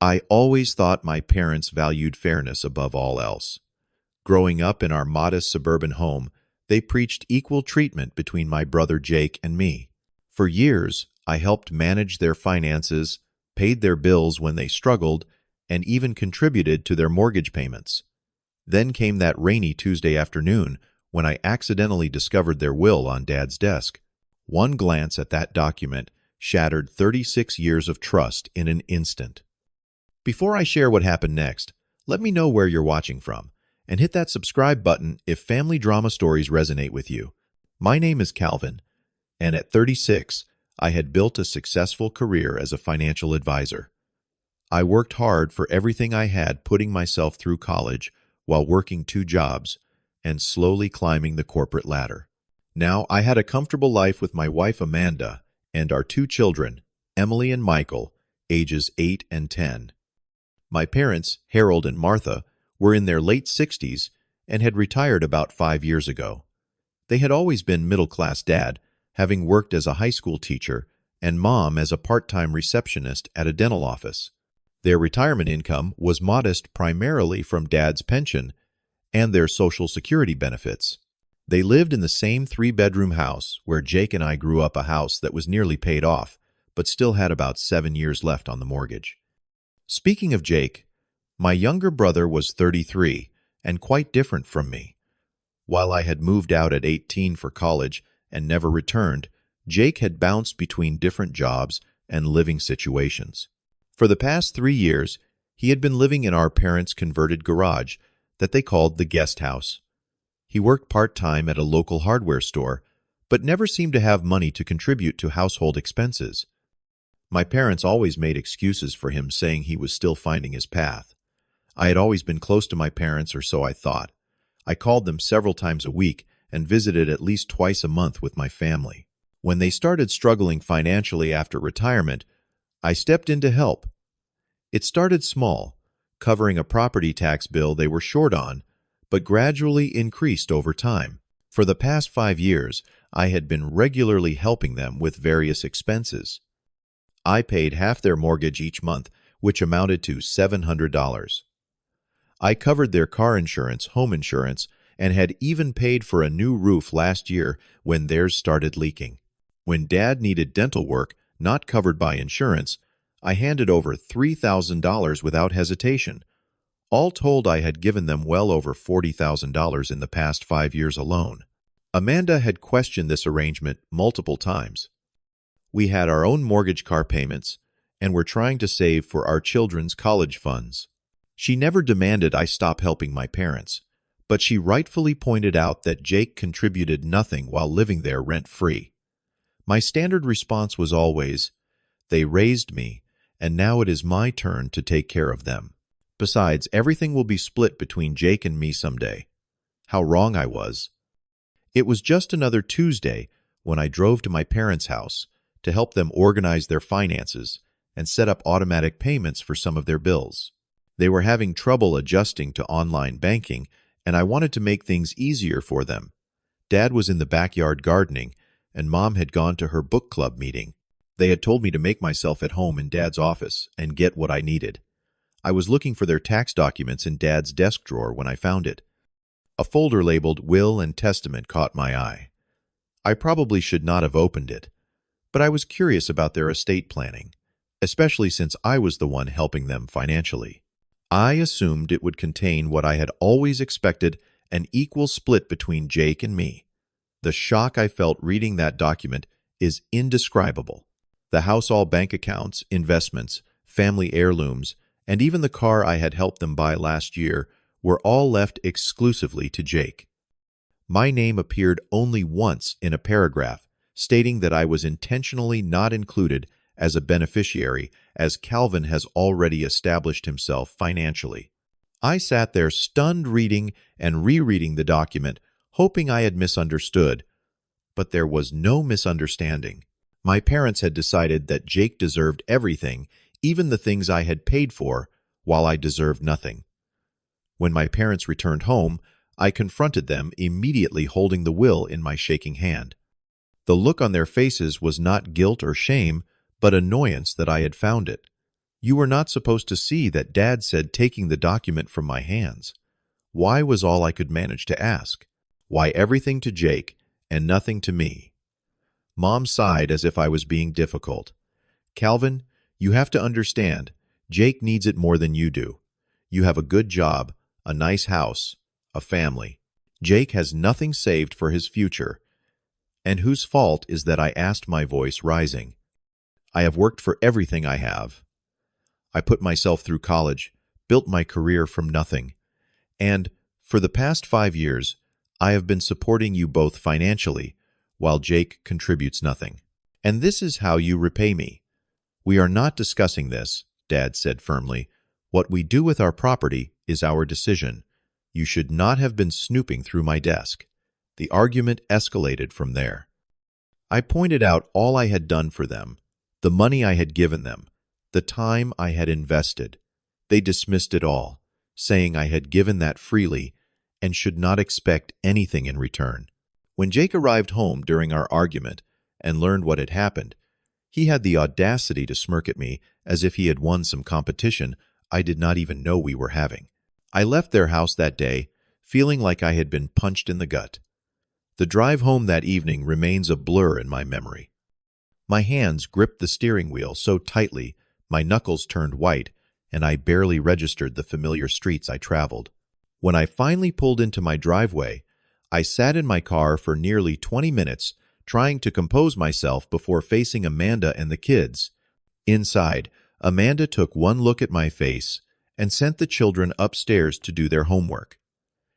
I always thought my parents valued fairness above all else. Growing up in our modest suburban home, they preached equal treatment between my brother Jake and me. For years, I helped manage their finances, paid their bills when they struggled, and even contributed to their mortgage payments. Then came that rainy Tuesday afternoon when I accidentally discovered their will on Dad's desk. One glance at that document shattered 36 years of trust in an instant. Before I share what happened next, let me know where you're watching from, and hit that subscribe button if family drama stories resonate with you. My name is Calvin, and at 36, I had built a successful career as a financial advisor. I worked hard for everything I had, putting myself through college while working 2 jobs and slowly climbing the corporate ladder. Now, I had a comfortable life with my wife Amanda and our 2 children, Emily and Michael, ages 8 and 10. My parents, Harold and Martha, were in their late 60s and had retired about 5 years ago. They had always been middle-class dad, having worked as a high school teacher, and mom as a part-time receptionist at a dental office. Their retirement income was modest primarily from dad's pension and their Social Security benefits. They lived in the same 3-bedroom house where Jake and I grew up, a house that was nearly paid off, but still had about 7 years left on the mortgage. Speaking of Jake, my younger brother was 33 and quite different from me. While I had moved out at 18 for college and never returned, Jake had bounced between different jobs and living situations. For the past 3 years, he had been living in our parents' converted garage that they called the guest house. He worked part-time at a local hardware store, but never seemed to have money to contribute to household expenses. My parents always made excuses for him, saying he was still finding his path. I had always been close to my parents, or so I thought. I called them several times a week and visited at least twice a month with my family. When they started struggling financially after retirement, I stepped in to help. It started small, covering a property tax bill they were short on, but gradually increased over time. For the past 5 years, I had been regularly helping them with various expenses. I paid half their mortgage each month, which amounted to $700. I covered their car insurance, home insurance, and had even paid for a new roof last year when theirs started leaking. When Dad needed dental work, not covered by insurance, I handed over $3,000 without hesitation. All told, I had given them well over $40,000 in the past 5 years alone. Amanda had questioned this arrangement multiple times. We had our own mortgage, car payments, and were trying to save for our children's college funds. She never demanded I stop helping my parents, but she rightfully pointed out that Jake contributed nothing while living there rent-free. My standard response was always, "They raised me, and now it is my turn to take care of them. Besides, everything will be split between Jake and me someday." How wrong I was. It was just another Tuesday when I drove to my parents' house to help them organize their finances and set up automatic payments for some of their bills. They were having trouble adjusting to online banking, and I wanted to make things easier for them. Dad was in the backyard gardening, and Mom had gone to her book club meeting. They had told me to make myself at home in Dad's office and get what I needed. I was looking for their tax documents in Dad's desk drawer when I found it. A folder labeled Will and Testament caught my eye. I probably should not have opened it, but I was curious about their estate planning, especially since I was the one helping them financially. I assumed it would contain what I had always expected, an equal split between Jake and me. The shock I felt reading that document is indescribable. The house, all bank accounts, investments, family heirlooms, and even the car I had helped them buy last year were all left exclusively to Jake. My name appeared only once in a paragraph, stating that I was intentionally not included as a beneficiary, as Calvin has already established himself financially. I sat there stunned, reading and rereading the document, hoping I had misunderstood. But there was no misunderstanding. My parents had decided that Jake deserved everything, even the things I had paid for, while I deserved nothing. When my parents returned home, I confronted them, immediately holding the will in my shaking hand. The look on their faces was not guilt or shame, but annoyance that I had found it. You were not supposed to see that Dad said taking the document from my hands. Why was all I could manage to ask. Why everything to Jake and nothing to me? Mom sighed as if I was being difficult. Calvin, you have to understand, Jake needs it more than you do. You have a good job, a nice house, a family. Jake has nothing saved for his future. And whose fault is that? I asked, my voice rising. I have worked for everything I have. I put myself through college, built my career from nothing. And, for the past 5 years, I have been supporting you both financially, while Jake contributes nothing. And this is how you repay me. We are not discussing this, Dad said firmly. What we do with our property is our decision. You should not have been snooping through my desk. The argument escalated from there. I pointed out all I had done for them, the money I had given them, the time I had invested. They dismissed it all, saying I had given that freely and should not expect anything in return. When Jake arrived home during our argument and learned what had happened, he had the audacity to smirk at me as if he had won some competition I did not even know we were having. I left their house that day, feeling like I had been punched in the gut. The drive home that evening remains a blur in my memory. My hands gripped the steering wheel so tightly, my knuckles turned white, and I barely registered the familiar streets I traveled. When I finally pulled into my driveway, I sat in my car for nearly 20 minutes, trying to compose myself before facing Amanda and the kids. Inside, Amanda took one look at my face and sent the children upstairs to do their homework.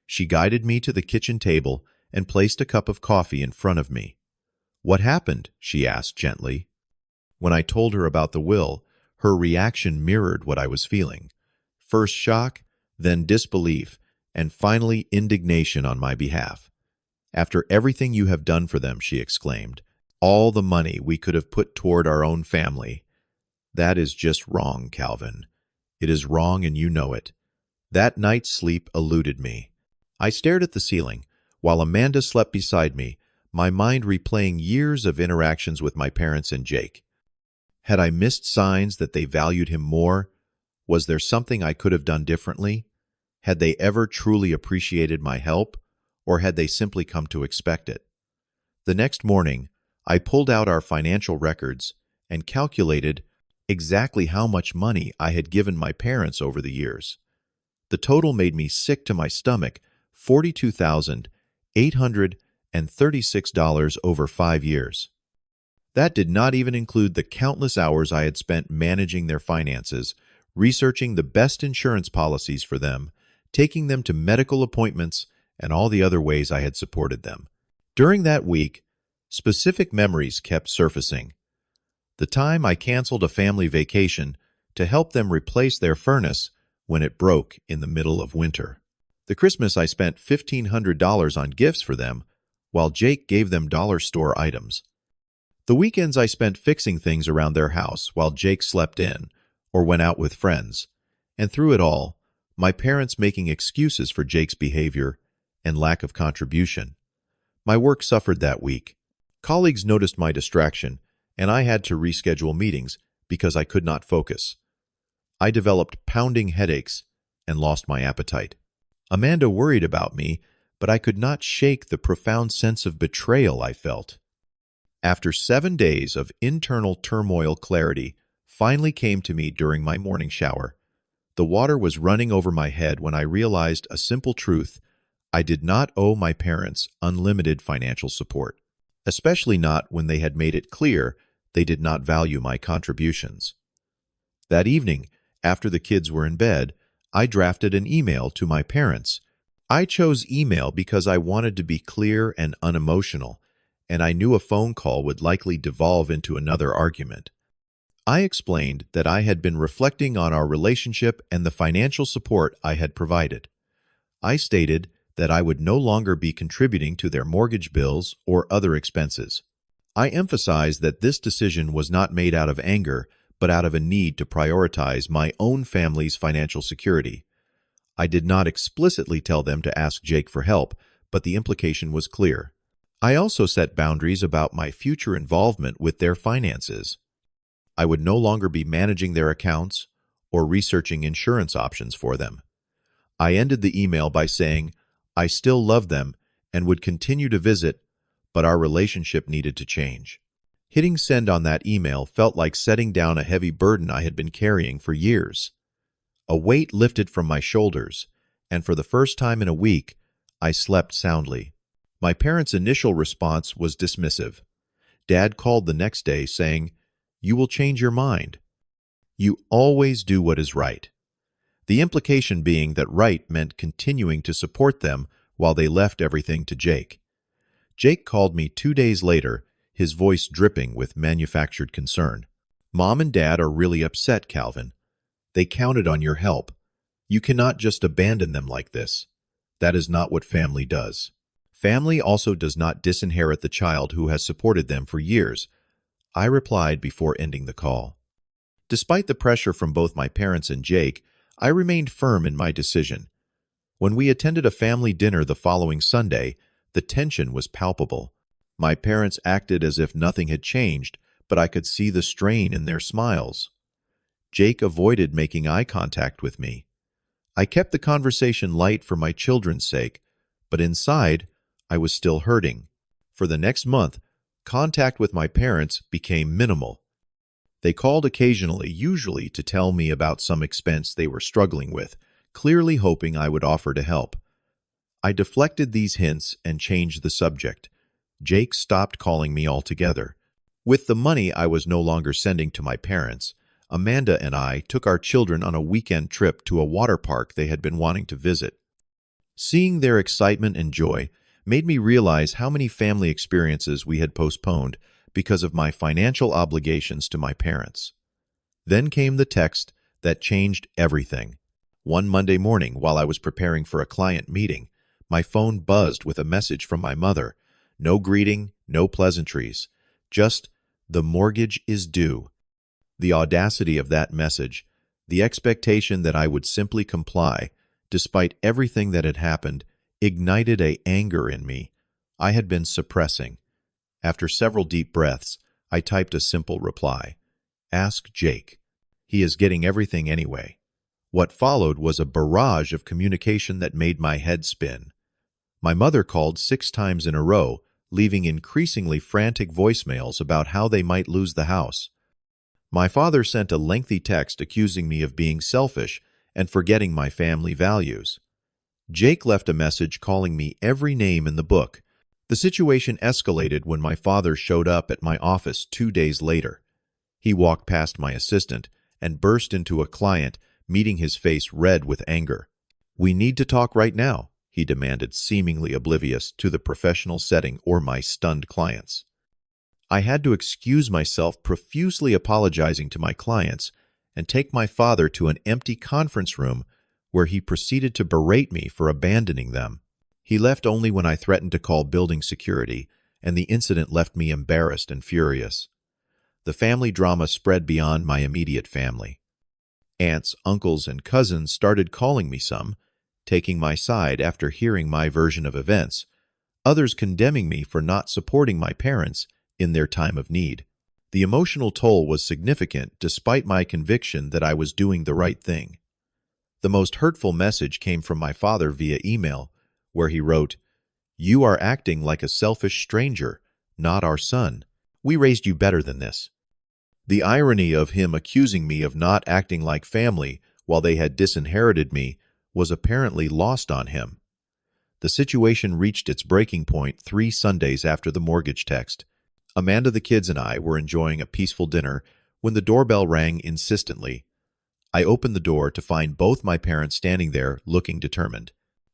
She guided me to the kitchen table and placed a cup of coffee in front of me. "What happened?" she asked gently. When I told her about the will, her reaction mirrored what I was feeling. First shock, then disbelief, and finally indignation on my behalf. "After everything you have done for them," she exclaimed, "all the money we could have put toward our own family. That is just wrong, Calvin. It is wrong and you know it." That night's sleep eluded me. I stared at the ceiling, while Amanda slept beside me, my mind replaying years of interactions with my parents and Jake. Had I missed signs that they valued him more? Was there something I could have done differently? Had they ever truly appreciated my help, or had they simply come to expect it? The next morning, I pulled out our financial records and calculated exactly how much money I had given my parents over the years. The total made me sick to my stomach, $42,836 over 5 years. That did not even include the countless hours I had spent managing their finances, researching the best insurance policies for them, taking them to medical appointments, and all the other ways I had supported them. During that week, specific memories kept surfacing. The time I canceled a family vacation to help them replace their furnace when it broke in the middle of winter. The Christmas I spent $1,500 on gifts for them, while Jake gave them dollar store items. The weekends I spent fixing things around their house while Jake slept in or went out with friends. And through it all, my parents making excuses for Jake's behavior and lack of contribution. My work suffered that week. Colleagues noticed my distraction, and I had to reschedule meetings because I could not focus. I developed pounding headaches and lost my appetite. Amanda worried about me, but I could not shake the profound sense of betrayal I felt. After 7 days of internal turmoil, clarity finally came to me during my morning shower. The water was running over my head when I realized a simple truth. I did not owe my parents unlimited financial support, especially not when they had made it clear they did not value my contributions. That evening, after the kids were in bed, I drafted an email to my parents. I chose email because I wanted to be clear and unemotional, and I knew a phone call would likely devolve into another argument. I explained that I had been reflecting on our relationship and the financial support I had provided. I stated that I would no longer be contributing to their mortgage bills or other expenses. I emphasized that this decision was not made out of anger, but out of a need to prioritize my own family's financial security. I did not explicitly tell them to ask Jake for help, but the implication was clear. I also set boundaries about my future involvement with their finances. I would no longer be managing their accounts or researching insurance options for them. I ended the email by saying, I still love them and would continue to visit, but our relationship needed to change. Hitting send on that email felt like setting down a heavy burden I had been carrying for years. A weight lifted from my shoulders, and for the first time in a week, I slept soundly. My parents' initial response was dismissive. Dad called the next day saying, "You will change your mind. You always do what is right." The implication being that right meant continuing to support them while they left everything to Jake. Jake called me 2 days later, his voice dripping with manufactured concern. "Mom and Dad are really upset, Calvin. They counted on your help. You cannot just abandon them like this. That is not what family does. Family also does not disinherit the child who has supported them for years," I replied before ending the call. Despite the pressure from both my parents and Jake, I remained firm in my decision. When we attended a family dinner the following Sunday, the tension was palpable. My parents acted as if nothing had changed, but I could see the strain in their smiles. Jake avoided making eye contact with me. I kept the conversation light for my children's sake, but inside, I was still hurting. For the next month, contact with my parents became minimal. They called occasionally, usually to tell me about some expense they were struggling with, clearly hoping I would offer to help. I deflected these hints and changed the subject. Jake stopped calling me altogether. With the money I was no longer sending to my parents, Amanda and I took our children on a weekend trip to a water park they had been wanting to visit. Seeing their excitement and joy made me realize how many family experiences we had postponed because of my financial obligations to my parents. Then came the text that changed everything. One Monday morning, while I was preparing for a client meeting, my phone buzzed with a message from my mother. No greeting, no pleasantries, just, "The mortgage is due." The audacity of that message, the expectation that I would simply comply, despite everything that had happened, ignited an anger in me I had been suppressing. After several deep breaths, I typed a simple reply. "Ask Jake. He is getting everything anyway." What followed was a barrage of communication that made my head spin. My mother called 6 times in a row, leaving increasingly frantic voicemails about how they might lose the house. My father sent a lengthy text accusing me of being selfish and forgetting my family values. Jake left a message calling me every name in the book. The situation escalated when my father showed up at my office 2 days later. He walked past my assistant and burst into a client, meeting his face red with anger. "We need to talk right now," he demanded, seemingly oblivious to the professional setting or my stunned clients. I had to excuse myself, profusely apologizing to my clients, and take my father to an empty conference room where he proceeded to berate me for abandoning them. He left only when I threatened to call building security, and the incident left me embarrassed and furious. The family drama spread beyond my immediate family. Aunts, uncles, and cousins started calling me some, taking my side after hearing my version of events, others condemning me for not supporting my parents in their time of need. The emotional toll was significant despite my conviction that I was doing the right thing. The most hurtful message came from my father via email, where he wrote, "You are acting like a selfish stranger, not our son. We raised you better than this." The irony of him accusing me of not acting like family while they had disinherited me was apparently lost on him. The situation reached its breaking point 3 Sundays after the mortgage text. Amanda, the kids, and I were enjoying a peaceful dinner when the doorbell rang insistently. I opened the door to find both my parents standing there, looking determined.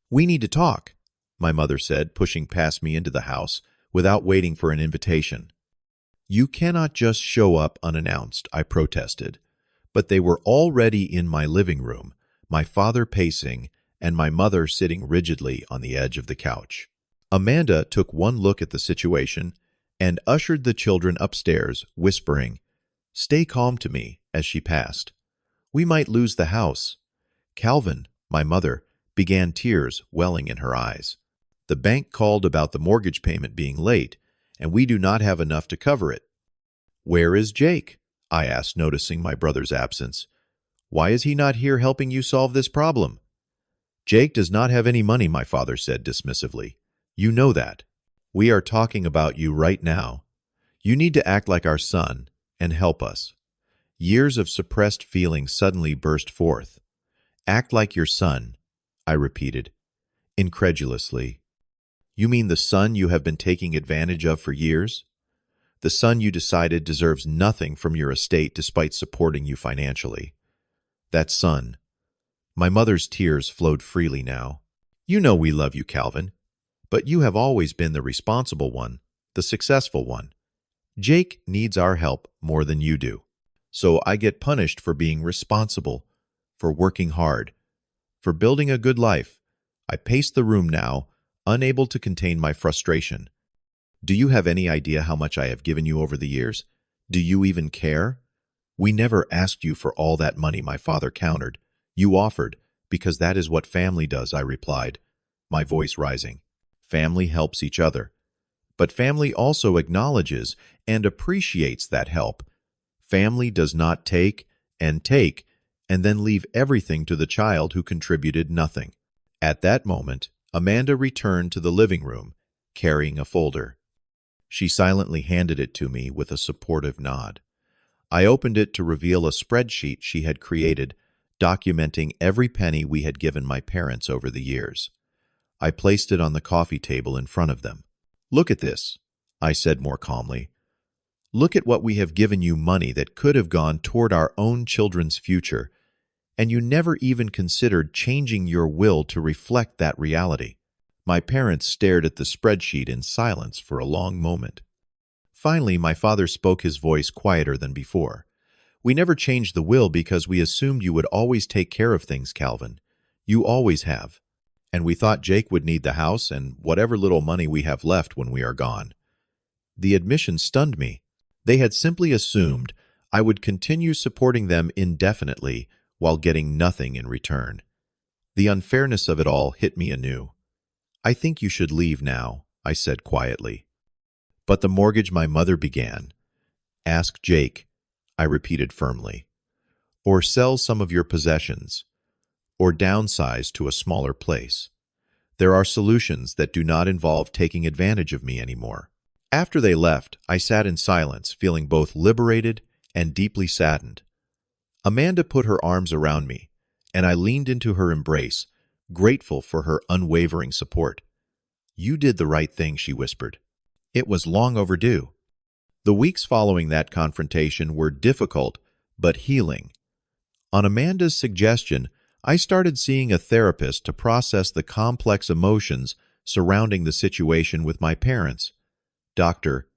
"We need to talk," my mother said, pushing past me into the house without waiting for an invitation. "You cannot just show up unannounced," I protested. But they were already in my living room, my father pacing and my mother sitting rigidly on the edge of the couch. Amanda took one look at the situation and ushered the children upstairs, whispering, "Stay calm," to me as she passed. "We might lose the house." Calvin, my mother, began, tears welling in her eyes. "The bank called about the mortgage payment being late, and we do not have enough to cover it." "Where is Jake?" I asked, noticing my brother's absence. Why is he not here helping you solve this problem? Jake does not have any money, my father said dismissively. You know that. We are talking about you right now. You need to act like our son and help us. Years of suppressed feelings suddenly burst forth. Act like your son, I repeated, incredulously. You mean the son you have been taking advantage of for years? The son you decided deserves nothing from your estate despite supporting you financially. That son. My mother's tears flowed freely now. You know we love you, Calvin, but you have always been the responsible one, the successful one. Jake needs our help more than you do. So I get punished for being responsible, for working hard, for building a good life. I pace the room now, unable to contain my frustration. Do you have any idea how much I have given you over the years? Do you even care? We never asked you for all that money, my father countered. You offered, because that is what family does, I replied, my voice rising. Family helps each other. But family also acknowledges and appreciates that help. Family does not take and then leave everything to the child who contributed nothing. At that moment, Amanda returned to the living room, carrying a folder. She silently handed it to me with a supportive nod. I opened it to reveal a spreadsheet she had created, documenting every penny we had given my parents over the years. I placed it on the coffee table in front of them. Look at this, I said more calmly. Look at what we have given you, money that could have gone toward our own children's future, and you never even considered changing your will to reflect that reality. My parents stared at the spreadsheet in silence for a long moment. Finally, my father spoke, his voice quieter than before. We never changed the will because we assumed you would always take care of things, Calvin. You always have. And we thought Jake would need the house and whatever little money we have left when we are gone. The admission stunned me. They had simply assumed I would continue supporting them indefinitely while getting nothing in return. The unfairness of it all hit me anew. I think you should leave now, I said quietly. But the mortgage, my mother began. Ask Jake, I repeated firmly. Or sell some of your possessions. Or downsize to a smaller place. There are solutions that do not involve taking advantage of me anymore. After they left, I sat in silence, feeling both liberated and deeply saddened. Amanda put her arms around me, and I leaned into her embrace, grateful for her unwavering support. You did the right thing, she whispered. It was long overdue. The weeks following that confrontation were difficult but healing. On Amanda's suggestion, I started seeing a therapist to process the complex emotions surrounding the situation with my parents. Dr.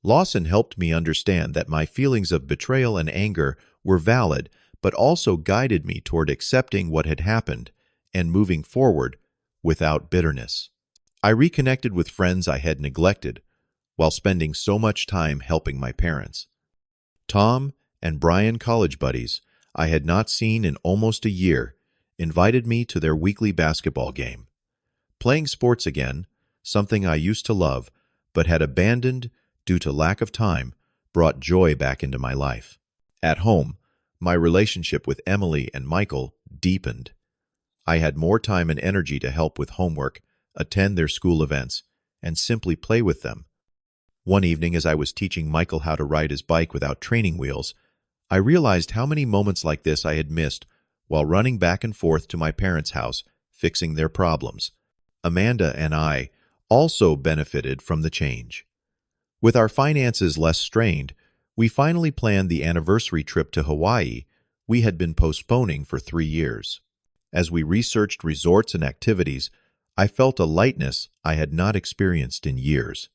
Lawson helped me understand that my feelings of betrayal and anger were valid, but also guided me toward accepting what had happened and moving forward without bitterness. I reconnected with friends I had neglected while spending so much time helping my parents. Tom and Brian, college buddies I had not seen in almost a year, invited me to their weekly basketball game. Playing sports again, something I used to love but had abandoned due to lack of time, brought joy back into my life. At home, my relationship with Emily and Michael deepened. I had more time and energy to help with homework, attend their school events, and simply play with them. One evening, as I was teaching Michael how to ride his bike without training wheels, I realized how many moments like this I had missed while running back and forth to my parents' house, fixing their problems. Amanda and I also benefited from the change. With our finances less strained, we finally planned the anniversary trip to Hawaii we had been postponing for 3 years. As we researched resorts and activities, I felt a lightness I had not experienced in years.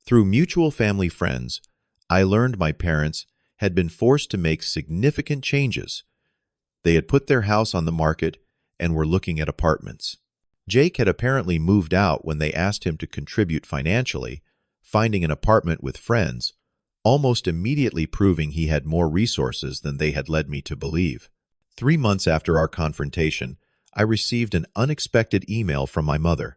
Through mutual family friends, I learned my parents had been forced to make significant changes. They had put their house on the market and were looking at apartments. Jake had apparently moved out when they asked him to contribute financially, finding an apartment with friends, almost immediately proving he had more resources than they had led me to believe. 3 months after our confrontation, I received an unexpected email from my mother.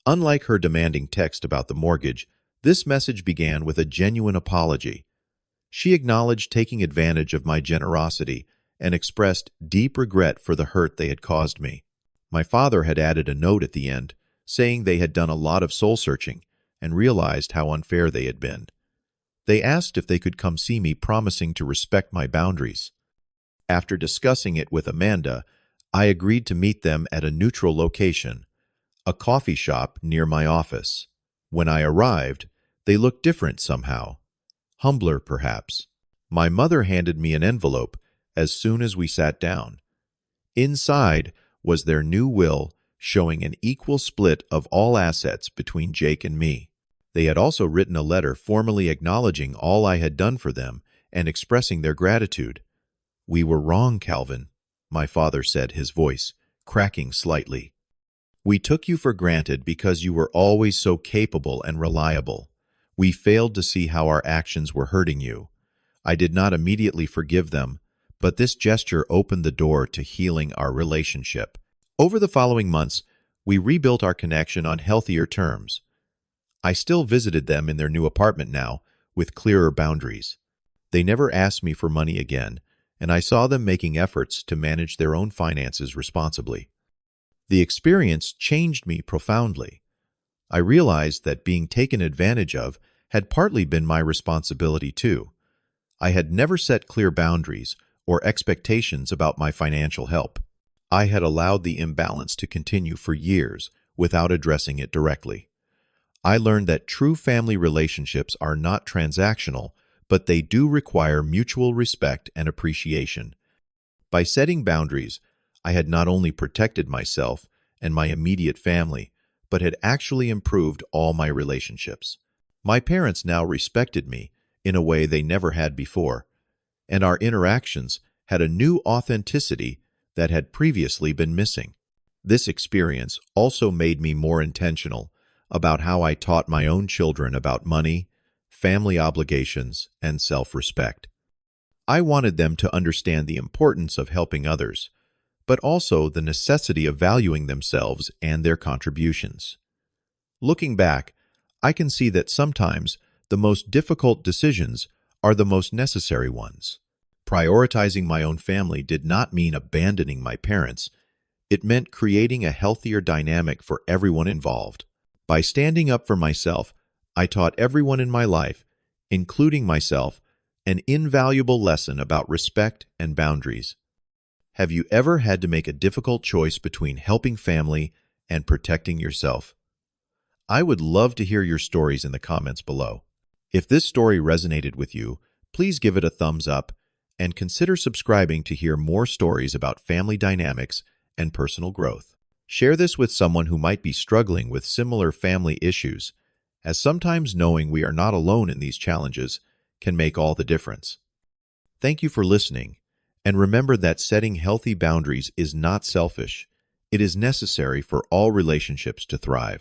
Unlike her demanding text about the mortgage, this message began with a genuine apology. She acknowledged taking advantage of my generosity and expressed deep regret for the hurt they had caused me. My father had added a note at the end, saying they had done a lot of soul-searching and realized how unfair they had been. They asked if they could come see me, promising to respect my boundaries. After discussing it with Amanda, I agreed to meet them at a neutral location, a coffee shop near my office. When I arrived, they looked different somehow. Humbler, perhaps. My mother handed me an envelope as soon as we sat down. Inside was their new will, showing an equal split of all assets between Jake and me. They had also written a letter formally acknowledging all I had done for them and expressing their gratitude. "We were wrong, Calvin," my father said, his voice cracking slightly. "We took you for granted because you were always so capable and reliable. We failed to see how our actions were hurting you. I did not immediately forgive them, but this gesture opened the door to healing our relationship." Over the following months, we rebuilt our connection on healthier terms. I still visited them in their new apartment now, with clearer boundaries. They never asked me for money again, and I saw them making efforts to manage their own finances responsibly. The experience changed me profoundly. I realized that being taken advantage of had partly been my responsibility too. I had never set clear boundaries or expectations about my financial help. I had allowed the imbalance to continue for years without addressing it directly. I learned that true family relationships are not transactional, but they do require mutual respect and appreciation. By setting boundaries, I had not only protected myself and my immediate family, but had actually improved all my relationships. My parents now respected me in a way they never had before, and our interactions had a new authenticity that had previously been missing. This experience also made me more intentional about how I taught my own children about money, family obligations, and self-respect. I wanted them to understand the importance of helping others, but also the necessity of valuing themselves and their contributions. Looking back, I can see that sometimes the most difficult decisions are the most necessary ones. Prioritizing my own family did not mean abandoning my parents. It meant creating a healthier dynamic for everyone involved. By standing up for myself, I taught everyone in my life, including myself, an invaluable lesson about respect and boundaries. Have you ever had to make a difficult choice between helping family and protecting yourself? I would love to hear your stories in the comments below. If this story resonated with you, please give it a thumbs up and consider subscribing to hear more stories about family dynamics and personal growth. Share this with someone who might be struggling with similar family issues, as sometimes knowing we are not alone in these challenges can make all the difference. Thank you for listening, and remember that setting healthy boundaries is not selfish. It is necessary for all relationships to thrive.